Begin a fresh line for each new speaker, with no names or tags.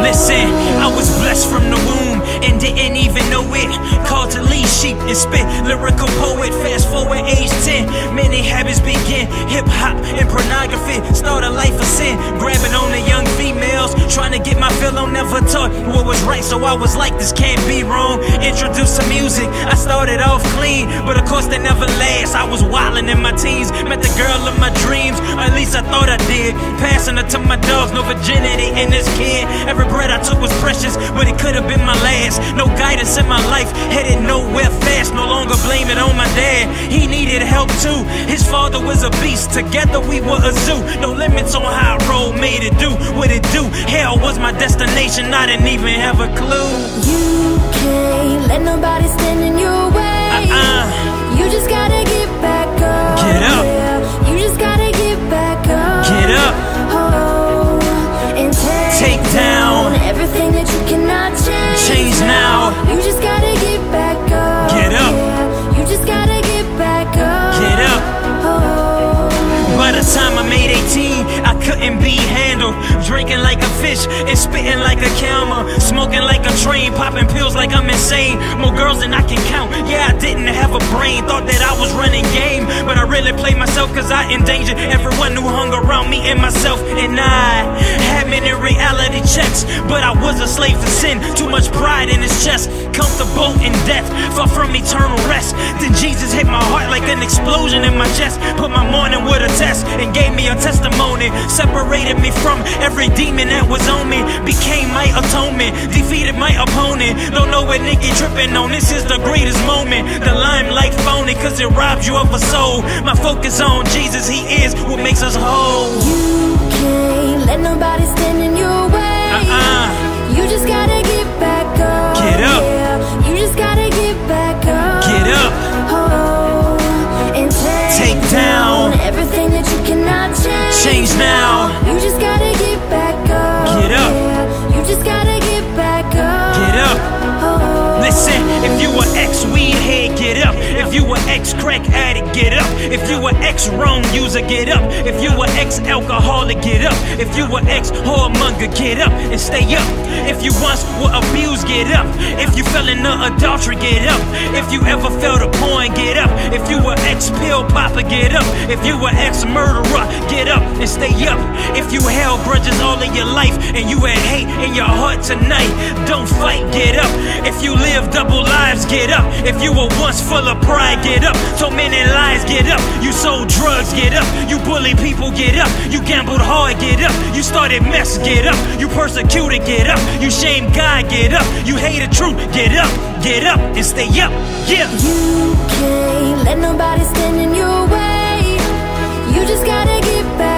Listen, I was blessed from the womb and didn't even know it. Called to lead sheep and spit, lyrical poet. Fast forward age 10, many habits begin. Hip-hop and pornography, start a life of sin. Grabbing on the young females, trying to get my fill on. Never taught what was right, so I was like, this can't be wrong. Introduced to music, I started off clean, but of course they never last. I was wildin' in my teens, met the girl of my dreams, or at least I thought I did. Passing her to my dogs, no virginity in this kid. Every breath I took was precious, but it could have been my last. No guidance in my life, headed nowhere fast. No longer blame it on my dad, he needed help too. His father was a beast, together we were a zoo. No limits on how I rolled, made it do what it do. Hell was my destination, I didn't even have a clue.
You can't let nobody stand in your way. You just gotta get back up.
Get up.
Yeah. You just gotta get back up.
Get up.
Oh, and take
down
everything that you cannot change.
Change now.
You just gotta get back up.
Get up.
Yeah. You just gotta get back up.
Get up.
Oh.
By the time I made 18, I couldn't be handled. Drinking like a fish and spitting like a camel. Smoking like a train, popping pills like I'm insane. More girls than I can count, yeah, I didn't have a brain. Thought that I was running game, but I really played myself, cause I endangered everyone who hung around me and myself. And I had many reality checks, but I was a slave to sin. Too much pride in his chest, comfortable in death, far from eternal rest. Then Jesus hit my heart like an explosion in my chest. Put my morning with a test and gave me a testimony. Separated me from every demon that was on me. Became my atonement, defeated my opponent. Don't know what Nicki tripping on, this is the greatest moment. The limelight phony, cause it robs you of a soul. My focus on Jesus, he is what makes us whole.
You can't let nobody stand in your way. You just gotta get back up.
Get up.
Yeah. You just gotta get back up.
Get up.
Oh, and take
down
everything that you cannot change.
Change now.
You just gotta get back up.
Get up.
Yeah. You just gotta get back up.
Get up.
Oh.
Listen, if you were ex-weed head, get up. If you were ex-crack addict, get up. If you were ex-wrong user, get up. If you were ex-alcoholic, get up. If you were ex-whoremonger, get up and stay up. If you once were abused, get up. If you fell into adultery, get up. If you ever fell to porn, get up. If you were ex-pill popper, get up. If you were ex-murderer, get up and stay up. If you held grudges all of your life and you had hate in your heart tonight, don't fight, get up. If you live double lives, get up. If you were once full of pride, get up. Told many lies, get up. You sold drugs, get up. You bullied people, get up. You gambled hard, get up. You started mess, get up. You persecuted, get up. You shamed God, get up. You hated truth, get up. Get up and stay up, yeah.
You can't let nobody stand in your way. You just gotta get back